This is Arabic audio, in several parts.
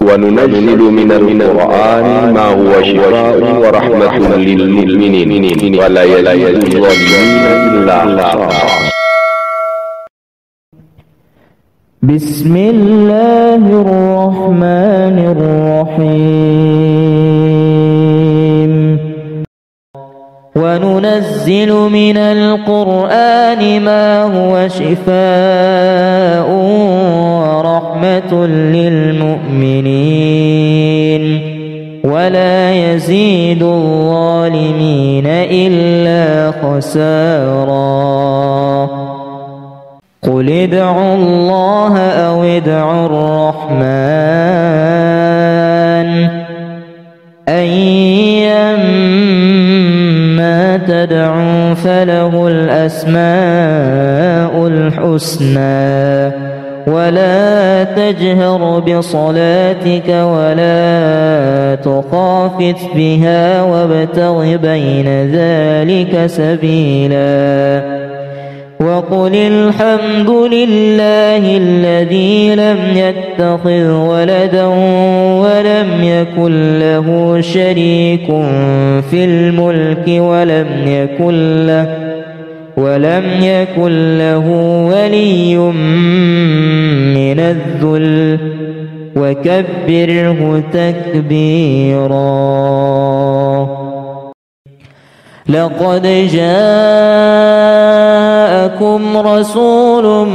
وننزل من القرآن ما هو شفاء ورحمة للمؤمنين ولا يزيد الظالمين إلا خسارا. بسم الله الرحمن الرحيم. وننزل من القرآن ما هو شفاء ورحمة للمؤمنين ولا يزيد الظالمين إلا خسارا. قل ادعوا الله أو ادعوا الرحمن أيما تدعوا فله الأسماء الحسنى ولا تجهر بصلاتك ولا تخافت بها وابتغ بين ذلك سبيلا. وقل الحمد لله الذي لم يتخذ ولدا ولم يكن له شريك في الملك ولم يكن له ولي من الذل وكبره تكبيرا. لقد جاءكم رسول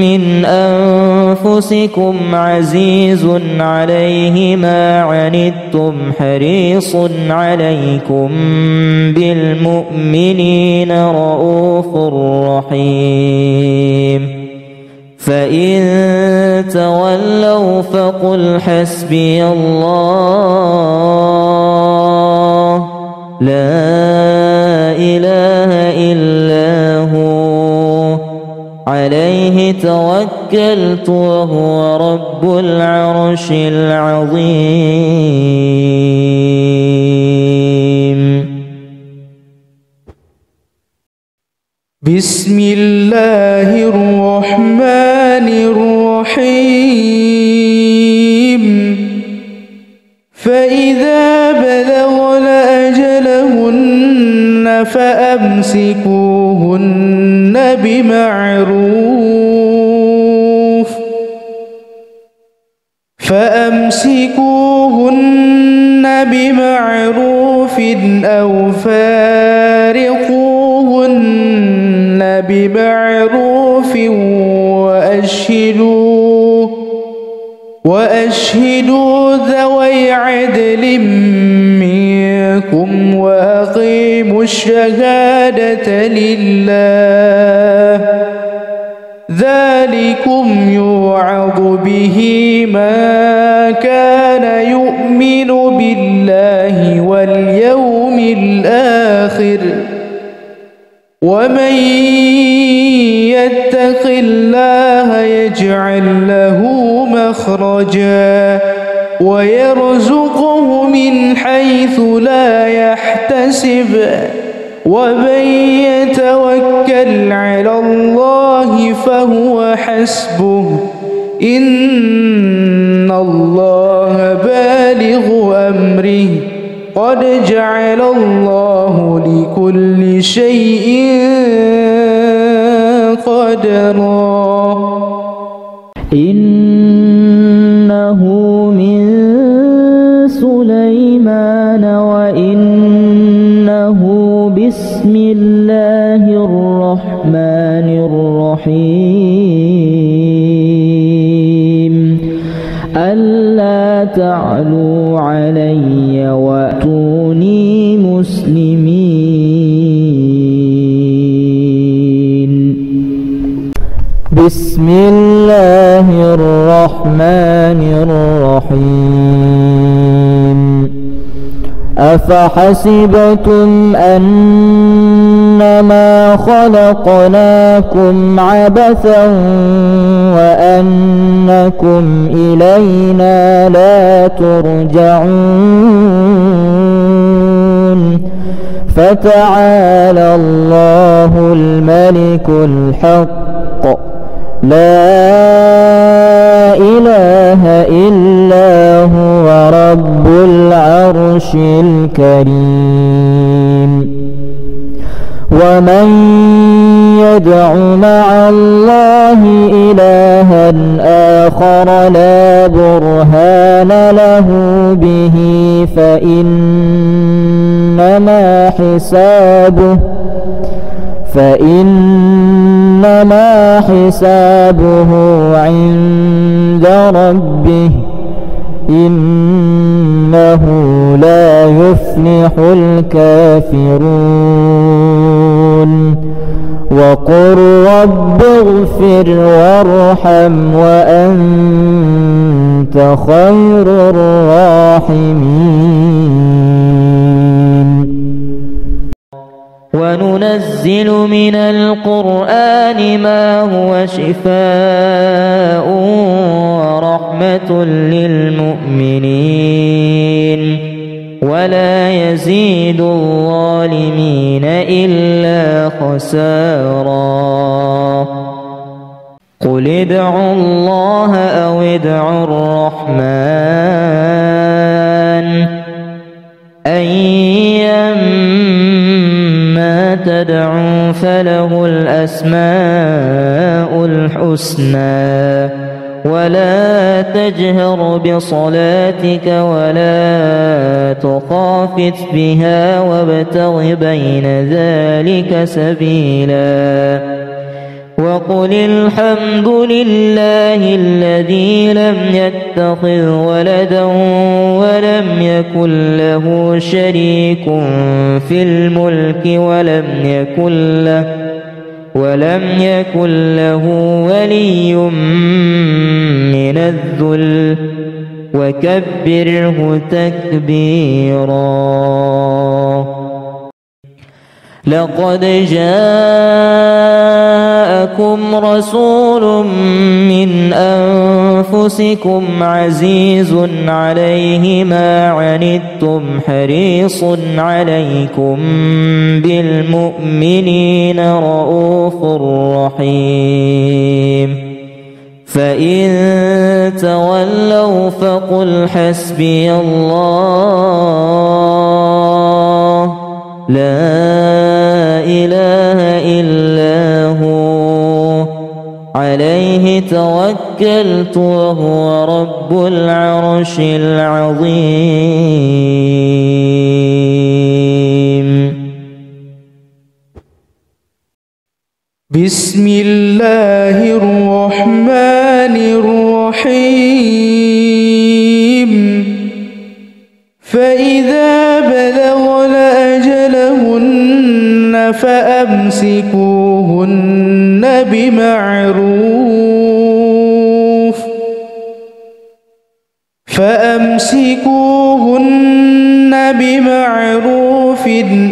من أنفسكم عزيز عليه ما عنتم حريص عليكم بالمؤمنين رؤوف رحيم. فإن تولوا فقل حسبي الله لا إله إلا هو عليه توكلت وهو رب العرش العظيم. بسم الله الرحمن الرحيم. فإذا بلغن أجلهن فأمسكوهن بمعروف أو فارقوهن بمعروف وأشهدوا ذوي عدل منكم وأقيموا الشهادة لله. ذلكم يوعظ به من كان يؤمن بالله واليوم الآخر ومن يتق الله يجعل له مخرجا ويرزقه من حيث لا يحتسب ومن يتوكل على الله فهو حسبه إن الله بالغ أمره قد جعل الله لكل شيء قدرا. إنه من سليمان وإنه بسم الله الرحمن الرحيم. ألا تعلوا علي وأتوني مسلمين. بسم الله الرحمن الرحيم. أفحسبتم أنما خلقناكم عبثا وأنكم إلينا لا ترجعون. فتعالى الله الملك الحق لا إله إلا هو رب العرش الكريم ومن يدع مع الله إلها آخر لا برهان له به فإنما حسابه عند ربه إنه لا يفلح الكافرون وقل رب اغفر وارحم وأنت خير الراحمين وننزل من القرآن ما هو شفاء ورحمة للمؤمنين ولا يزيد الظالمين إلا خسارا قل ادعوا الله أو ادعوا الرحمن أيما تدعوا فله الأسماء الحسنى ولا تجهر بصلاتك ولا تخافت بها وابتغ بين ذلك سبيلا وقل الحمد لله الذي لم يتخذ ولدا ولم يكن له شريك في الملك ولم يكن له ولي من الذل وكبره تكبيرا لقد جاءكم رسول من أنفسكم عزيز عليه ما عنتم حريص عليكم بالمؤمنين رؤوف رحيم فإن تولوا فقل حسبي الله لا إله إلا هو عليه توكلت وهو رب العرش العظيم بسم الله الرحمن الرحيم فإذا بلغن أجلهن فأمسكوهن بمعروف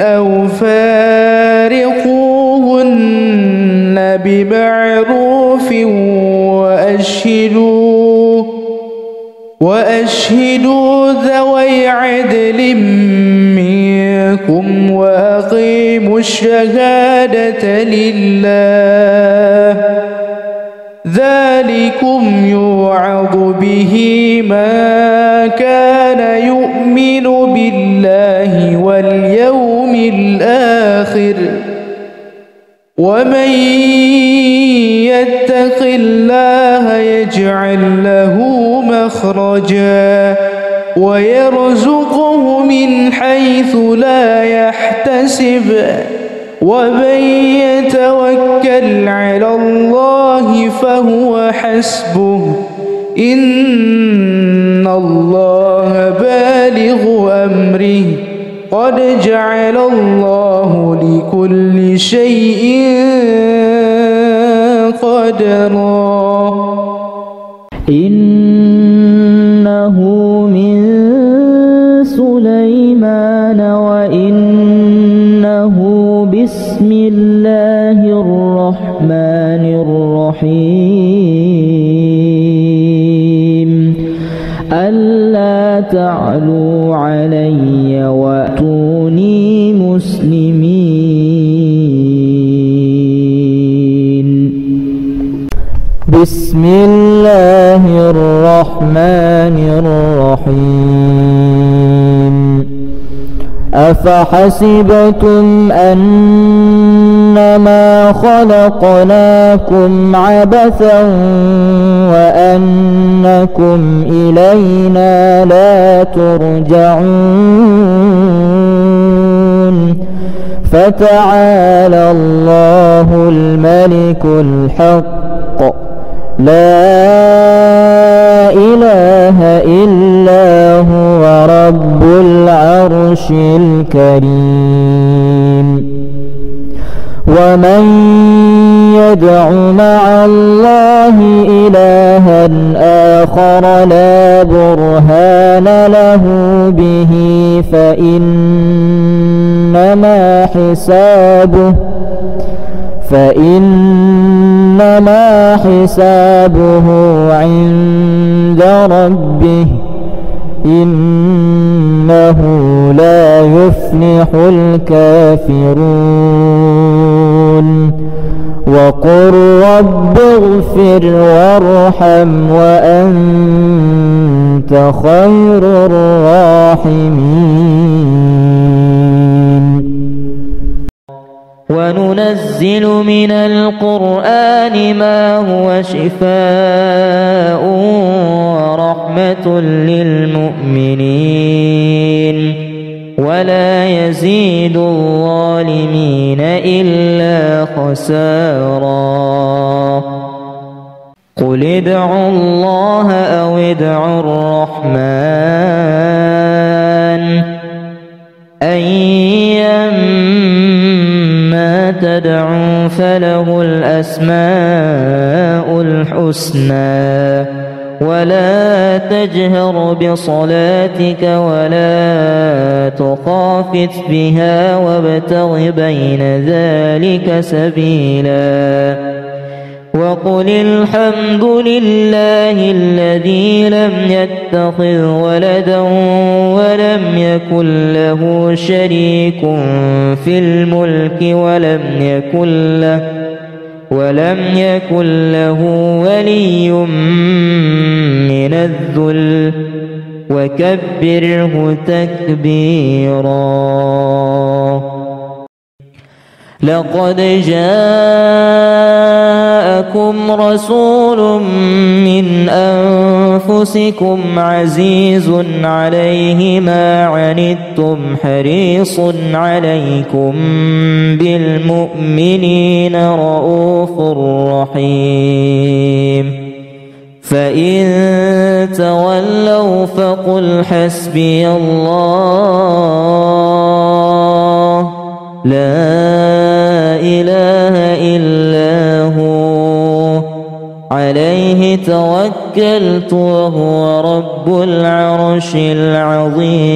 أو فارقوهن بمعروف وأشهدوا ذوي عدل منكم وأقيموا الشهادة لله ذلكم يوعظ به من كان يؤمن بالله واليوم الآخر ومن يتق الله يجعل له مخرجا ويرزقه من حيث لا يحتسب ومن يتوكل على الله فهو حسبه إن الله بالغ أمره قد جعل الله لكل شيء قدرا إنه من سليمان وإنه بسم الله الرحمن الرحيم ألا تعلوا علي وأتوني مسلمين بسم الله الرحمن الرحيم أفحسبتم أنما خلقناكم عبثا وأنكم إلينا لا ترجعون فتعالى الله الملك الحق لا إله إلا هو رب العرش الكريم ومن يدع مع الله إلها آخر لا برهان له به فإنما حسابه عند ربه إنه لا يفلح الكافرون وقل رب اغفر وارحم وأنت خير الراحمين وننزل من القرآن ما هو شفاء ورحمة للمؤمنين ولا يزيد الظالمين إلا خسارا قل ادعوا الله أو ادعوا الرحمن أيما تدعوا فله الأسماء الحسنى ولا تجهر بصلاتك ولا تخافت بها وابتغ بين ذلك سبيلا وقل الحمد لله الذي لم يتخذ ولدا ولم يكن له شريك في الملك ولم يكن له ولي من الذل وكبره تكبيرا لقد جاءكم رسول من أنفسكم عزيز عليه ما عنتم حريص عليكم بالمؤمنين رؤوف رحيم فإن تولوا فقل حسبي الله لا إله إلا هو عليه توكلت وهو رب العرش العظيم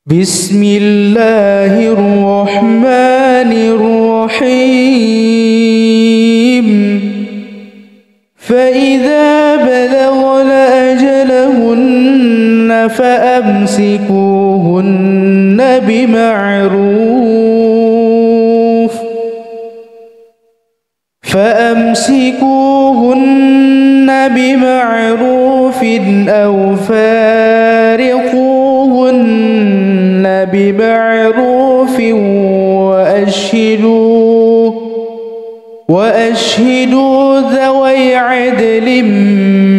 بسم الله الرحمن الرحيم فإذا بلغن أجلهن فأمسكوهن بمعروف أو فارقوهن بمعروف وأشهدوا ذوي عدل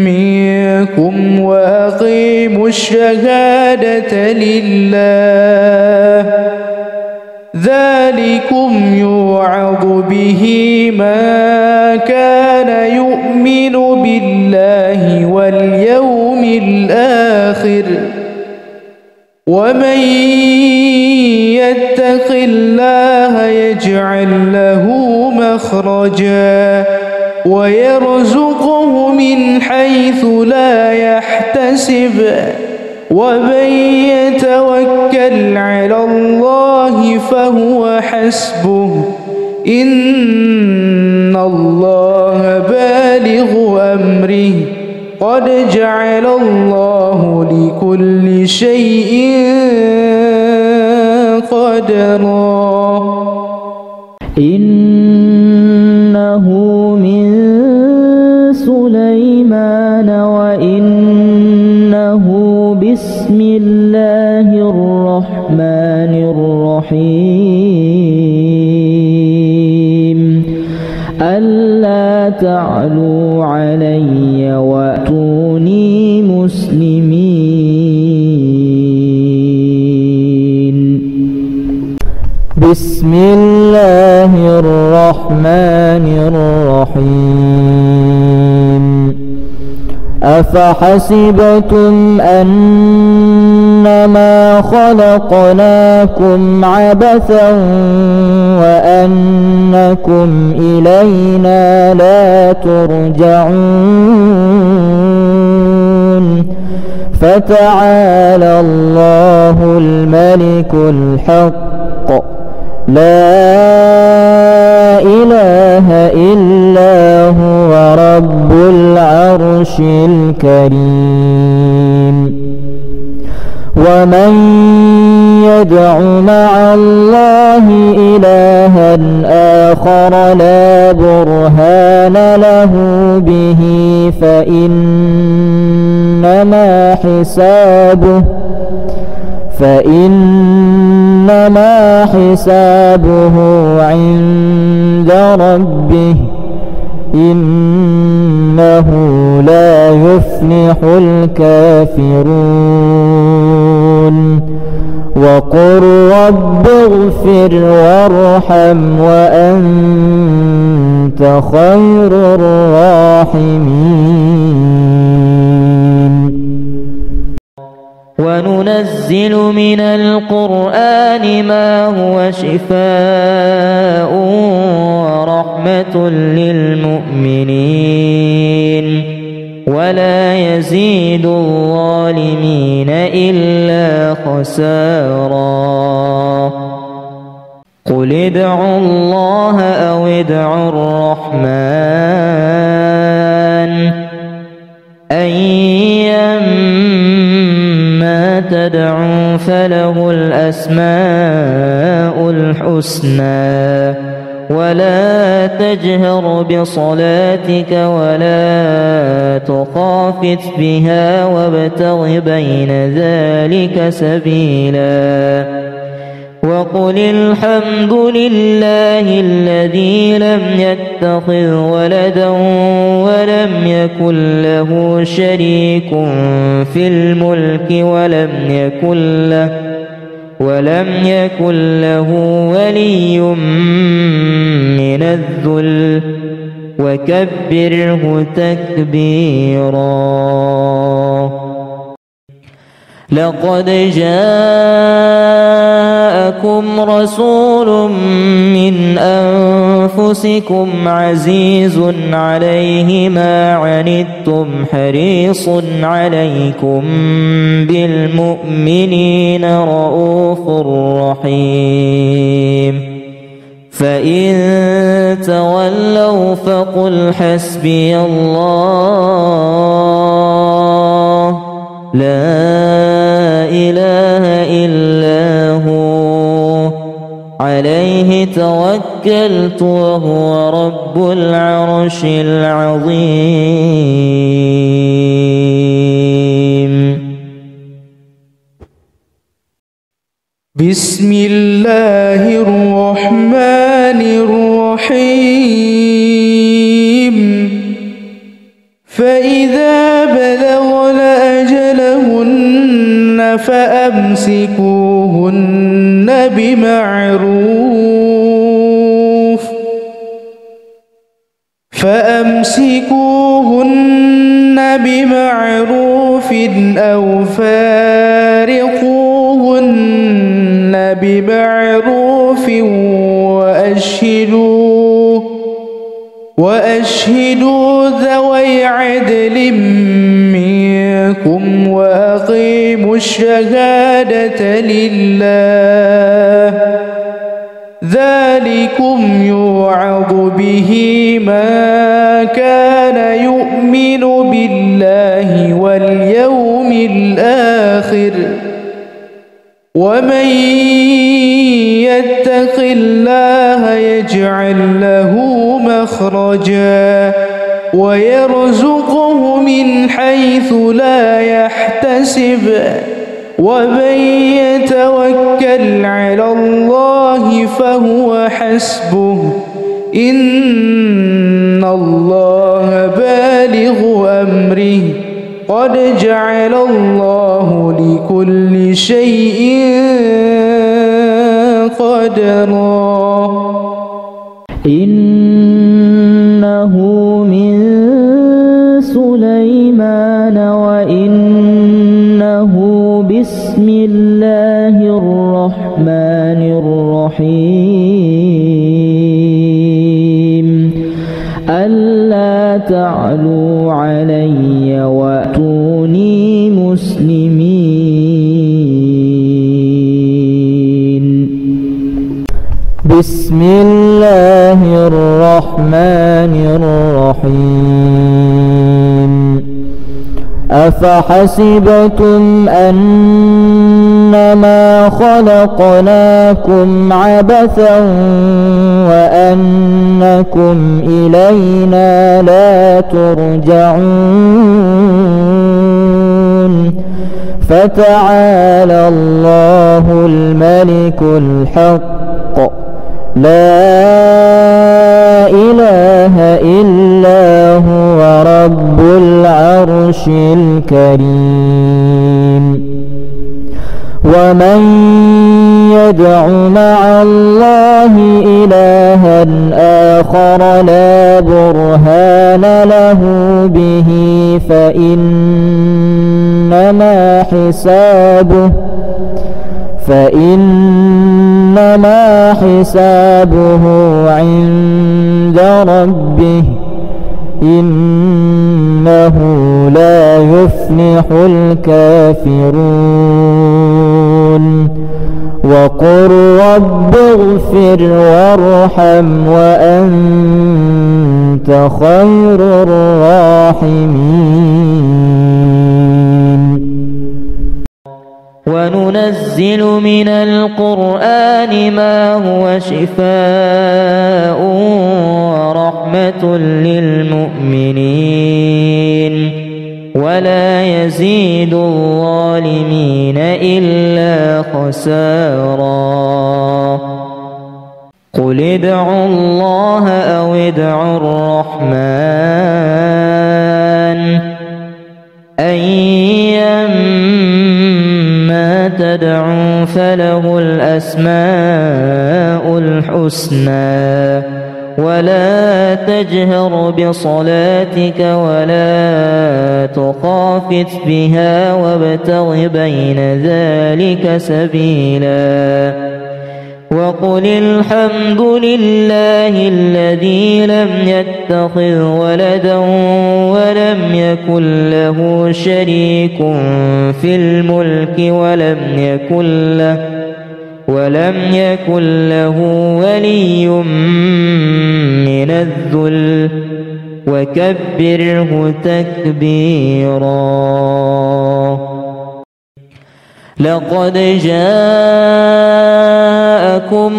منكم وأقيموا الشهادة لله ذلكم يوعظ به من كان يؤمن بالله واليوم الآخر ومن يتق الله يجعل له مخرجا ويرزقه من حيث لا يحتسب ومن يتوكل على الله فهو حسبه إن الله بالغ أمره قد جعل الله لكل شيء قدرا إنه من سليمان وإنه بسم الله الرحمن الرحيم ألا تعلوا علي وأتوني مسلمين. بسم الله الرحمن الرحيم أفحسبتم أنما خلقناكم عبثا وأنكم إلينا لا ترجعون فتعالى الله الملك الحق لا إله إلا هو رب العرش الكريم. ومن يدع مع الله إلها آخر لا برهان له به فإنما حسابه عند ربه إنه لا يفلح الكافرون. وقل رب اغفر وارحم وأنت خير الراحمين. وننزل من القرآن ما هو شفاء ورحمة للمؤمنين ولا يزيد الظالمين إلا خسارا. قل ادعوا الله أو ادعوا الرحمن أيما تدعوا فله الأسماء الحسنى ولا تجهر بصلاتك ولا تخافت بها وابتغ بين ذلك سبيلا. وقل الحمد لله الذي لم يتخذ ولدا ولم يكن له شريك في الملك ولم يكن له ولي من الذل وكبره تكبيرا. لقد جاءكم رسول من أنفسكم عزيز عليه ما عنتم حريص عليكم بالمؤمنين رؤوف رحيم. فإن تولوا فقل حسبي الله لا إله إلا هو عليه توكلت وهو رب العرش العظيم. بسم الله الرحمن الرحيم. فإذا بلغن أجلهن فأمسكوهن بمعروف أو فارقوهن بمعروف وأشهدوا ذوي عدل منكم وأقيموا الشهادة لله. ذلكم يوعظ به من كان يؤمن بالله واليوم الآخر ومن يجعل له مخرجا ويرزقه من حيث لا يحتسب ومن يتوكل على الله فهو حسبه إن الله بالغ أمره قد جعل الله لكل شيء قدرا إنه من سليمان وإنه بسم الله الرحمن الرحيم ألا تعلوا علي وأتوني مسلمين بسم الله الرحمن الرحيم أفحسبتم أنما خلقناكم عبثا وأنكم إلينا لا ترجعون فتعالى الله الملك الحق لا إله إلا هو رب العرش الكريم ومن يدع مع الله إلها آخر لا برهان له به فإنما حسابه عند ربه إنه لا يفلح الكافرون وقل رب اغفر وارحم وأنت خير الراحمين وننزل من القرآن ما هو شفاء ورحمة للمؤمنين ولا يزيد الظالمين إلا خسارا قل ادعوا الله أو ادعوا الرحمن أيما تدعوا فله الأسماء الحسنى ولا تجهر بصلاتك ولا تخافت بها وابتغ بين ذلك سبيلا وقل الحمد لله الذي لم يتخذ ولدا ولم يكن له شريك في الملك ولم يكن له ولي من الذل وكبره تكبيرا لقد جاءكم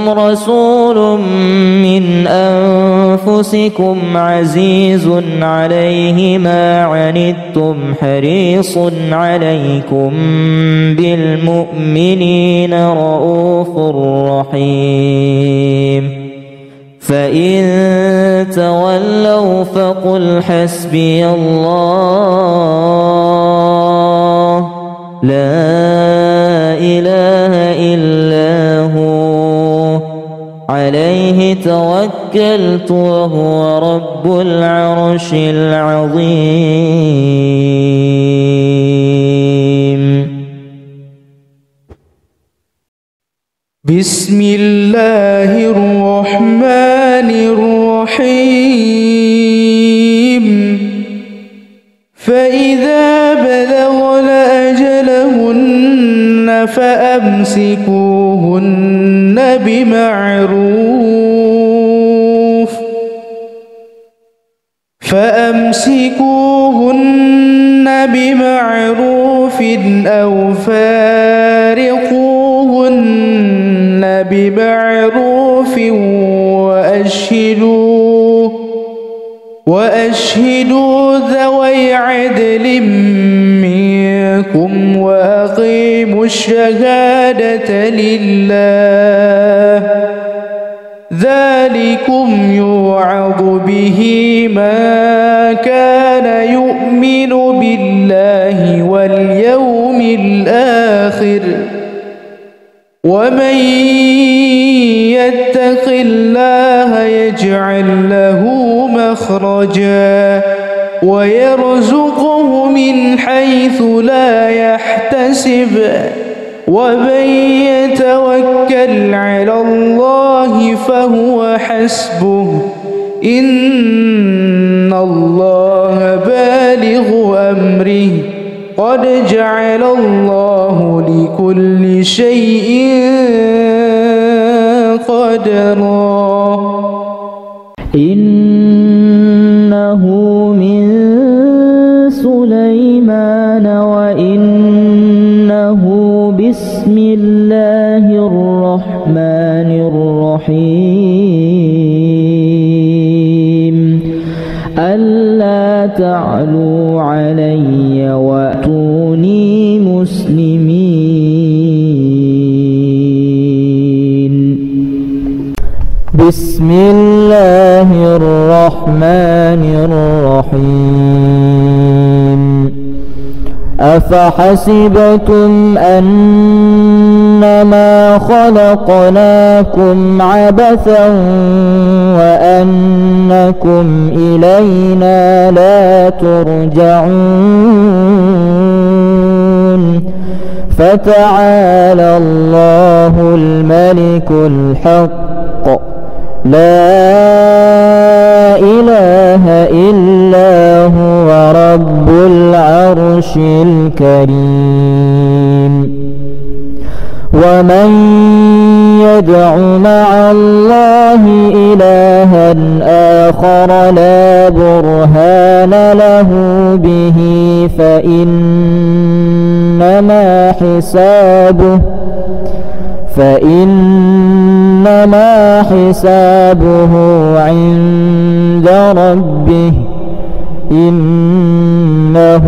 رسول من أنفسكم عزيز عليه ما عنتم حريص عليكم بالمؤمنين رؤوف رحيم فإن تولوا فقل حسبي الله لا إله إلا هو عليه توكلت وهو رب العرش العظيم بسم الله الرحمن الرحيم فإذا بلغن أجلهن فأمسكوهن بمعروف أو فارقوهن بمعروف وأشهدوا وأشهدوا ذوي عدل منكم وأقيموا الشهادة لله ذلكم يوعظ به من كان يؤمن بالله واليوم الآخر ومن يتق الله يجعل له مخرجا ويرزقه من حيث لا يحتسب ومن يتوكل على الله فهو حسبه إن الله بالغ أمره قد جعل الله لكل شيء قدرا إنه من سليمان وإنه بسم الله الرحمن الرحيم ألا تعلوا علي وأتوني مسلمين بسم الله الرحمن الرحيم أفحسبتم أنما خلقناكم عبثا وأنكم إلينا لا ترجعون فتعالى الله الملك الحق لا إله إلا هو رب العرش الكريم ومن يدع مع الله إلها آخر لا برهان له به فإنما حسابه عند ربه إنه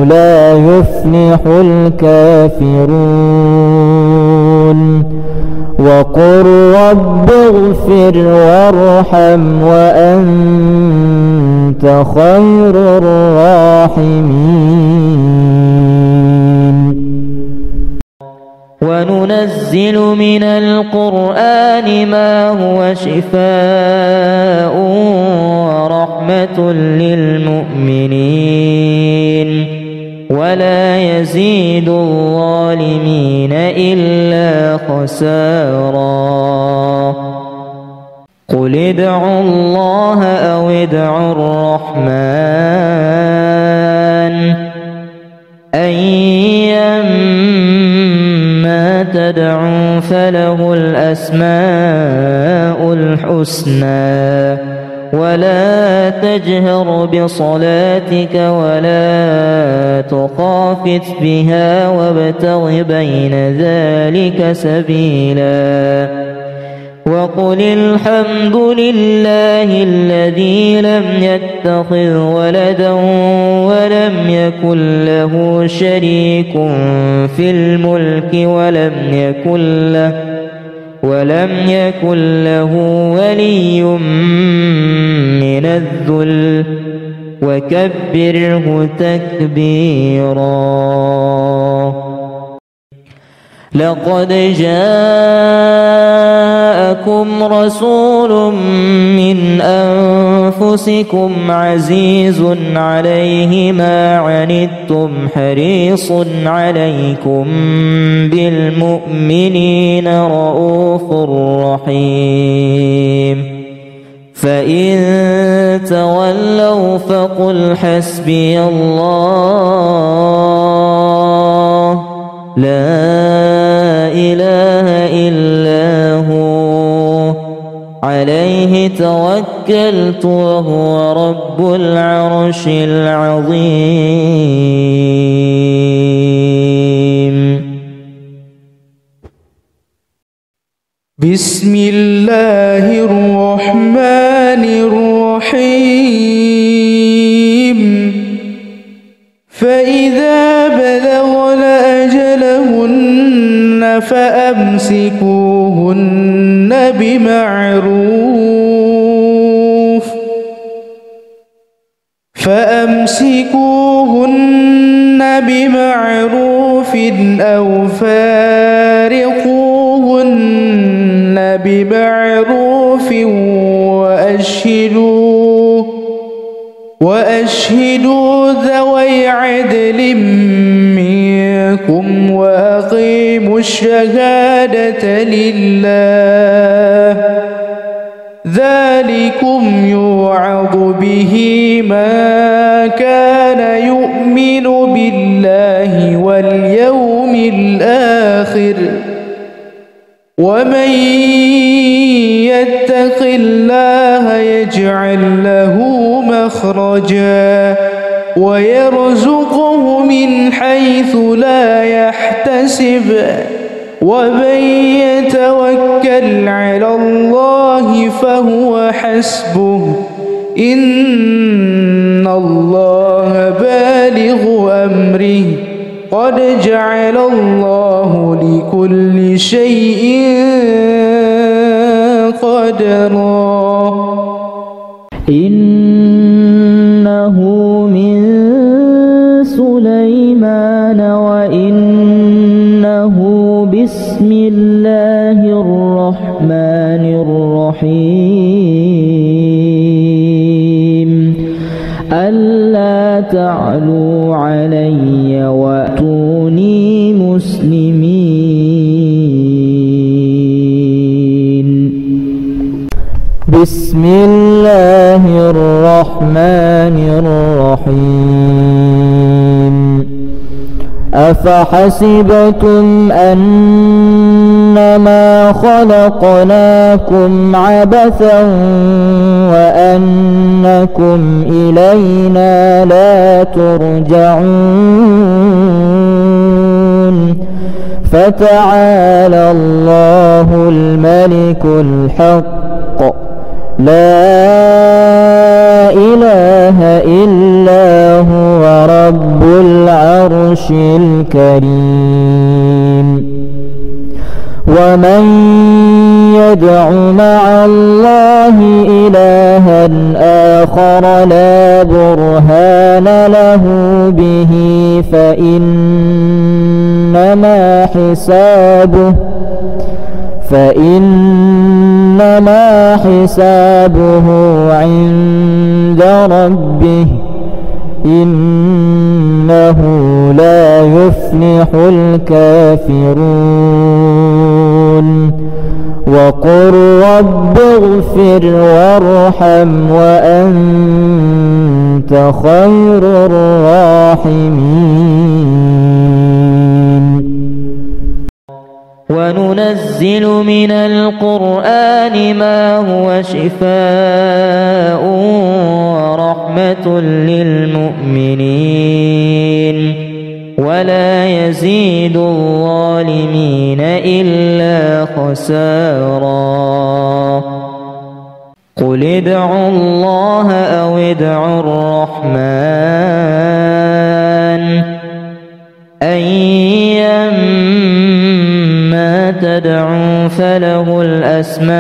لا يفلح الكافرون وقل رب اغفر وارحم وأنت خير الراحمين وننزل من القرآن ما هو شفاء ورحمة للمؤمنين ولا يزيد الظالمين إلا خسارا قل ادعوا الله أو ادعوا الرحمن أيما تدعوا فله الأسماء الحسنى ولا تجهر بصلاتك ولا تخافت بها وابتغ بين ذلك سبيلا وقل الحمد لله الذي لم يتخذ ولدا ولم يكن له شريك في الملك ولم يكن له ولي من الذل وكبره تكبيرا لقد جاءكم رسول من أنفسكم عزيز عليه ما عنتم حريص عليكم بالمؤمنين رؤوف رحيم فإن تولوا فقل حسبي الله لا إله إلا هو عليه توكلت وهو رب العرش العظيم بسم الله الرحمن فإذا بلغن أجلهن فأمسكوهن بمعروف أو فارقوهن بمعروف وأشهدوا ذوي عدل منكم وأقيموا الشهادة لله ذلكم يوعظ به من كان يؤمن بالله واليوم الآخر ومن يتق الله يجعل له مخرجا ويرزقه من حيث لا يحتسب ومن يتوكل على الله فهو حسبه إن الله بالغ أمره قد جعل الله لكل شيء قدرا إنه من سليمان وإنه بسم الله الرحمن الرحيم ألا تعلوا علي وأتوني مسلمين بسم الله الرحمن الرحيم أفحسبتم أنما خلقناكم عبثا وأنكم إلينا لا ترجعون فتعالى الله الملك الحق لا إله إلا هو رب العرش الكريم ومن يدع مع الله إلها آخر لا برهان له به فإنما حسابه عند ربه إنه لا يفلح الكافرون وقل رب اغفر وارحم وأنت خير الراحمين وننزل من القرآن ما هو شفاء ورحمة للمؤمنين ولا يزيد الظالمين إلا خسارا قل ادعوا الله أو ادعوا الرحمن أيما تدعوا فله الأسماء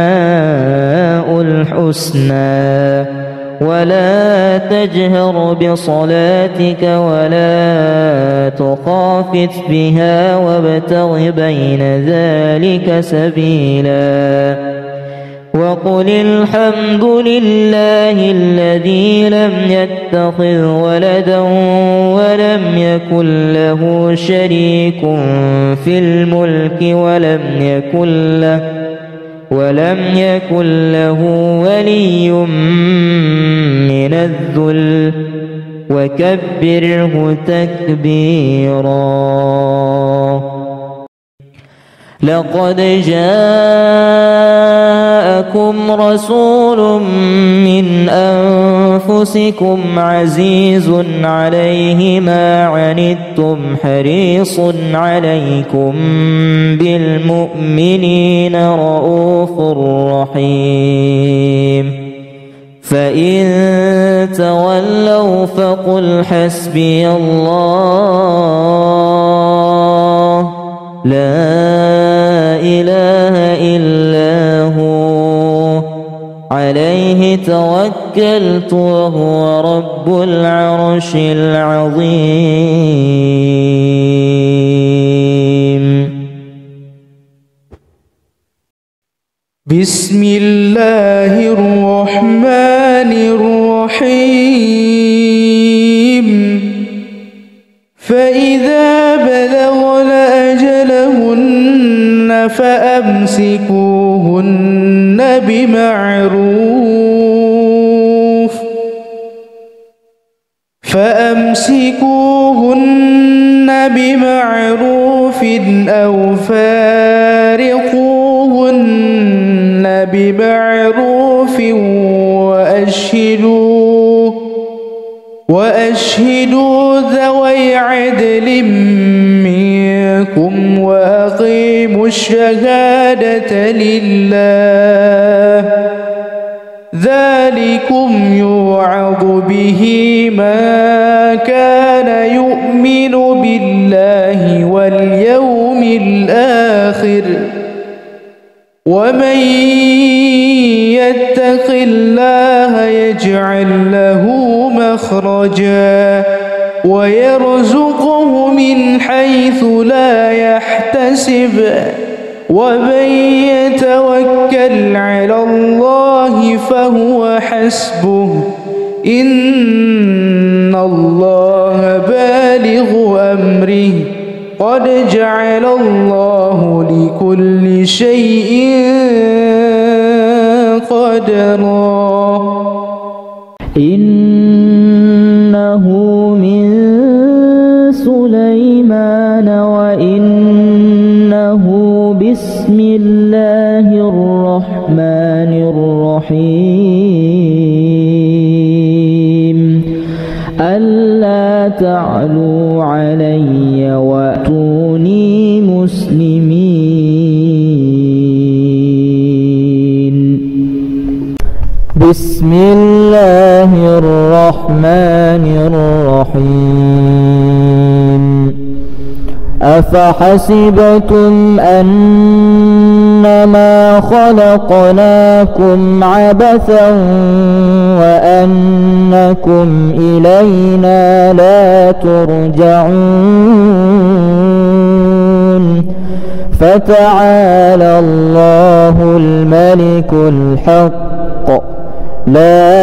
الحسنى ولا تجهر بصلاتك ولا تخافت بها وابتغ بين ذلك سبيلا وقل الحمد لله الذي لم يتخذ ولدا ولم يكن له شريك في الملك ولم يكن له ولي من الذل وكبره تكبيرا لقد جاءكم رسول من أنفسكم عزيز عليه ما عنتم حريص عليكم بالمؤمنين رؤوف رحيم فإن تولوا فقل حسبي الله لا إله إلا هو عليه توكلت وهو رب العرش العظيم. بسم الله الرحمن الرحيم. فإذا بلغن أجلهن فأمسكوهن بمعروف أو فارقوهن بمعروف وأشهدوا ذوي عدل منكم وأقيموا الشهادة لله ذلكم يوعظ به من كان يؤمن بالله واليوم الآخر ومن يتق الله يجعل له مخرجا ويرزقه من حيث لا يحتسب ومن يتوكل على الله فهو حسبه إن الله بالغ أمره قد جعل الله لكل شيء قدرا. إنه من سليمان وإنه بسم الله الرحمن الرحيم ألا تعلوا علي وأتوني مسلمين. بسم الله الرحمن الرحيم أفحسبتم أنما خلقناكم عبثا وأنكم إلينا لا ترجعون فتعالى الله الملك الحق لا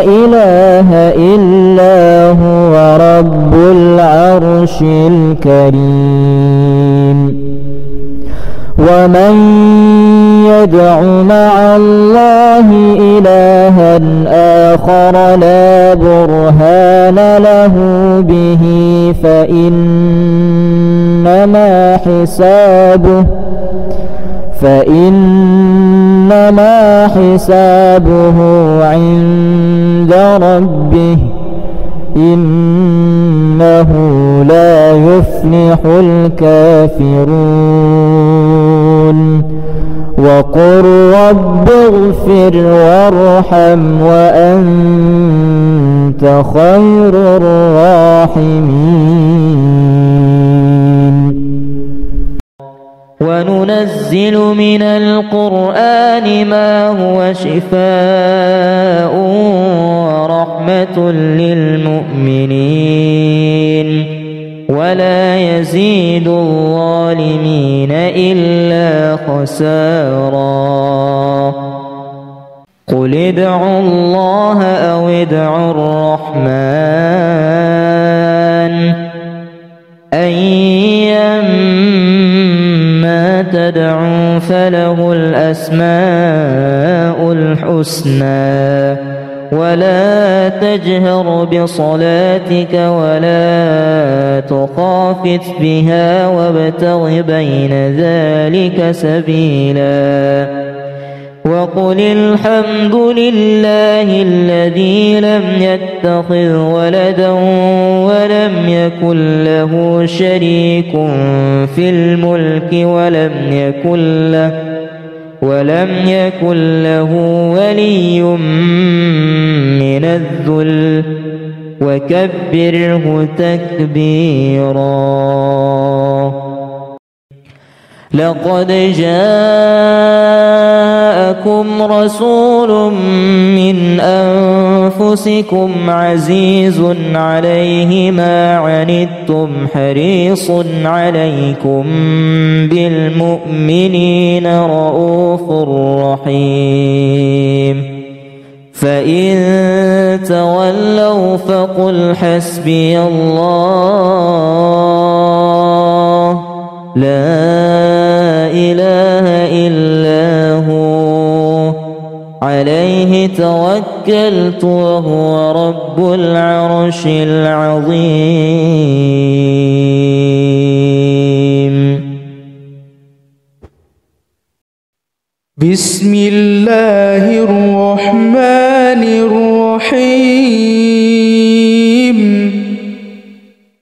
إله إلا هو رب العرش الكريم. ومن يدع مع الله إلها آخر لا برهان له به فإنما حسابه عند ربه إنه لا يفلح الكافرون. وقل رب اغفر وارحم وأنت خير الراحمين. وننزل من القرآن ما هو شفاء ورحمة للمؤمنين ولا يزيد الظالمين إلا خسارا. قل ادعوا الله أو ادعوا الرحمن أيما تدعوا فله الأسماء الحسنى ولا تجهر بصلاتك ولا تخافت بها وابتغ بين ذلك سبيلا. وقل الحمد لله الذي لم يتخذ ولدا ولم يكن له شريك في الملك ولم يكن له ولي من الذل وكبره تكبيرا. لقد جاءكم رسول من أنفسكم عزيز عليه ما عنتم حريص عليكم بالمؤمنين رؤوف رحيم. فإن تولوا فقل حسبي الله لا إله إلا هو عليه توكلت وهو رب العرش العظيم. بسم الله الرحمن الرحيم.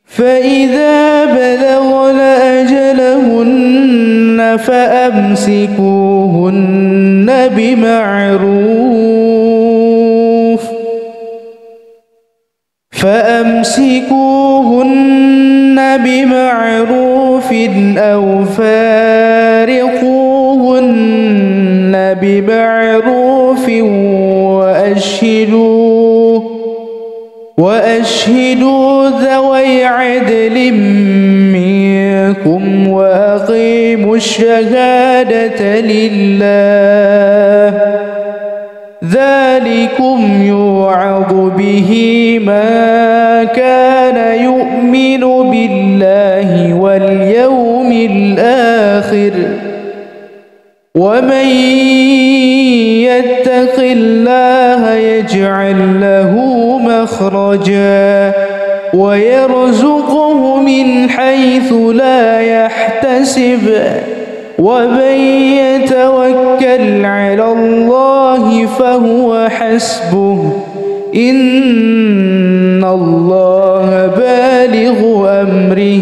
فإذا بلغن أجلهن فأمسكوهن بمعروف أو فارقوهن بمعروف وأشهدوا ذوي عدل منكم وأقيموا الشهادة لله. ذلكم يوعظ به من كان يؤمن بالله واليوم الآخر، ومن يتق الله يجعل له مخرجا ويرزقه من حيث لا يحتسب، ومن يتوكل على الله فهو حسبه، إن الله بالغ أمره،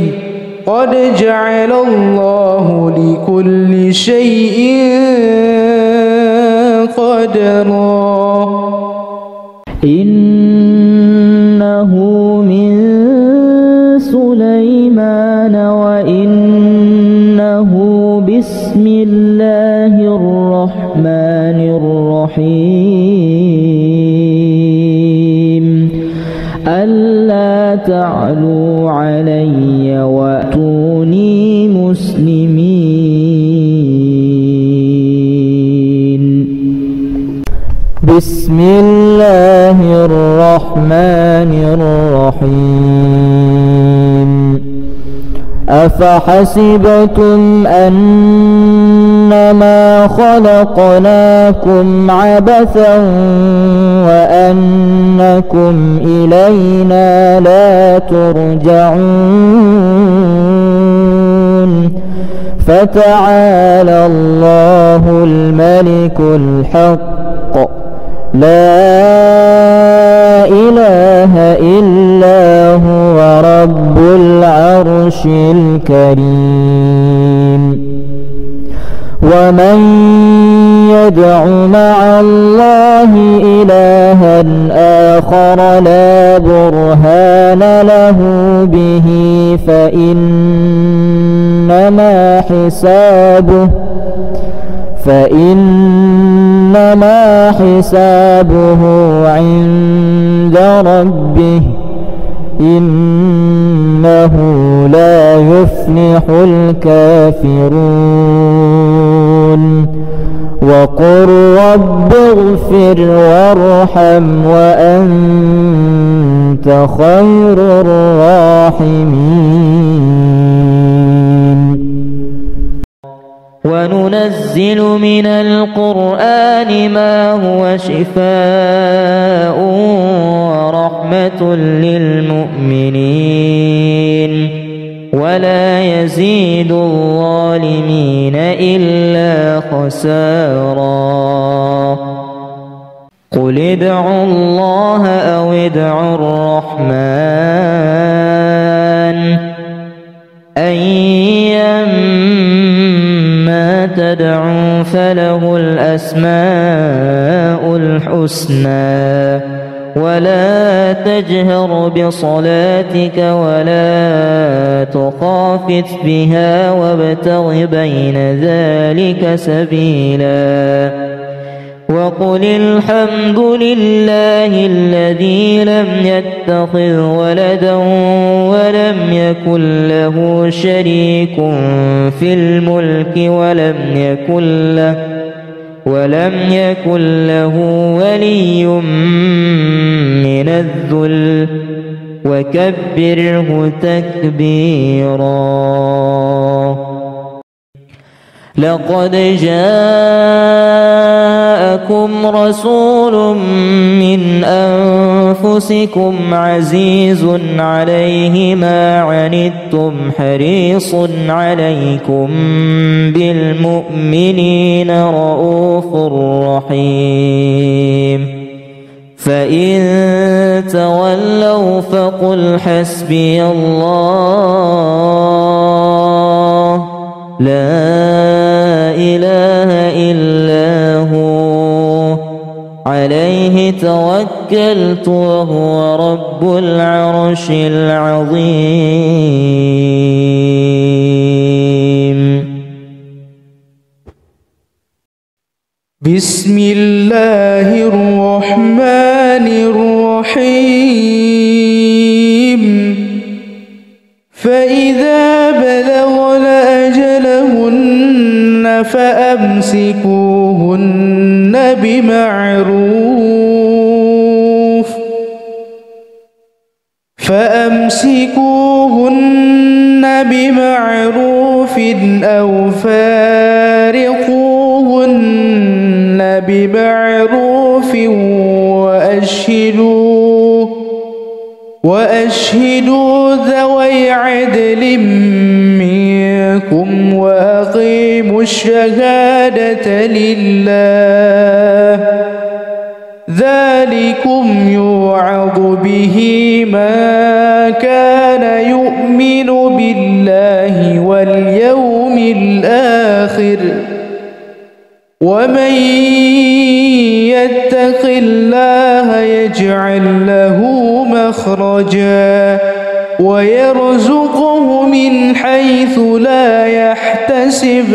قد جعل الله لكل شيء قدرا. إنه من سليمان وإنه بسم الله الرحمن الرحيم. ألا تعلوا علي وأتوني مسلمين. بسم الله الرحمن الرحيم. أفحسبتم أنما خلقناكم عبثا وأنكم إلينا لا ترجعون؟ فتعالى الله الملك الحق، لا إله إلا هو رب العرش الكريم. ومن يدع مع الله إلها آخر لا برهان له به فإنما حسابه عند ربه، إنه لا يفلح الكافرون. وقل رب اغفر وارحم وأنت خير الراحمين. وننزل من القرآن ما هو شفاء ورحمة للمؤمنين ولا يزيد الظالمين إلا خسارا. قل ادعوا الله أو ادعوا الرحمن أيما تدعوا فله الأسماء الحسنى ولا تجهر بصلاتك ولا تخافت بها وابتغ بين ذلك سبيلا وقل الحمد لله الذي لم يتخذ ولدا ولم يكن له شريك في الملك ولم يكن له ولي من الذل وكبره تكبيرا. لقد جاءكم رسول من أنفسكم عزيز عليه ما عنتم حريص عليكم بالمؤمنين رؤوف رحيم. فإن تولوا فقل حسبي الله لا إله إلا هو عليه توكلت وهو رب العرش العظيم. بسم الله الرحمن الرحيم. فإذا بلغن أجلهن فأمسكوهن بمعروف أو فارقوهن بمعروف وأشهدوا ذوي عدل منكم وأقيموا الشهادة لله ذلكم يوعظ به من كان يؤمن بالله واليوم الآخر ومن يتق الله يجعل له مخرجا ويرزقه من حيث لا يحتسب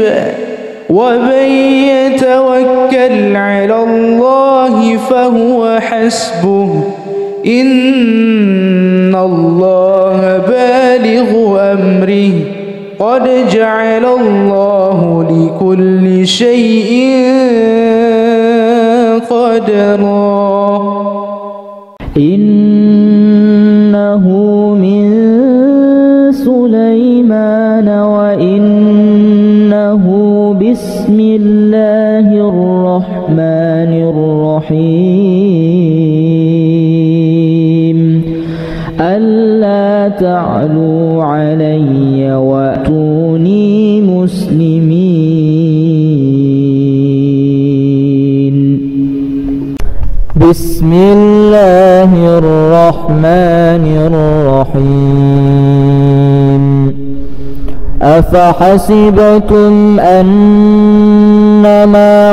ومن يتوكل على الله فهو حسبه إن الله بالغ أمره قد جعل الله لكل شيء قدرا. إنه من سليمان وإنه بسم الله الرحمن الرحيم. ألا تعلوا علي وأتوني مسلمين. بسم الله الرحمن الرحيم. أفحسبتم أنما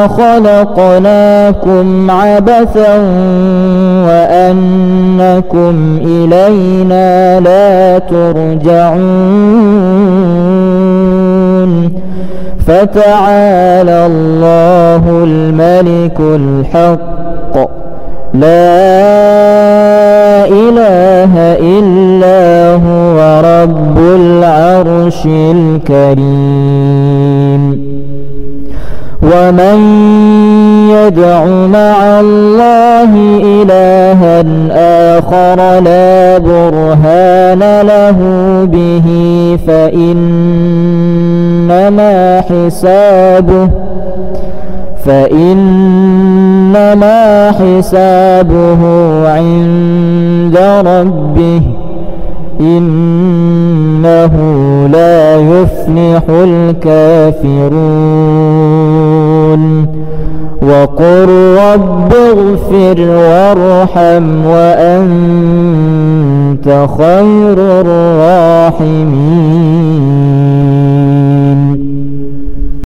خلقناكم عبثا وأنكم إلينا لا ترجعون فتعالى الله الملك الحق لا إله إلا هو رب العرش الكريم. ومن يدع مع الله إلها آخر لا برهان له به فإنما حسابه عند ربه إنه لا يفلح الكافرون. وقل رب اغفر وارحم وأنت خير الراحمين.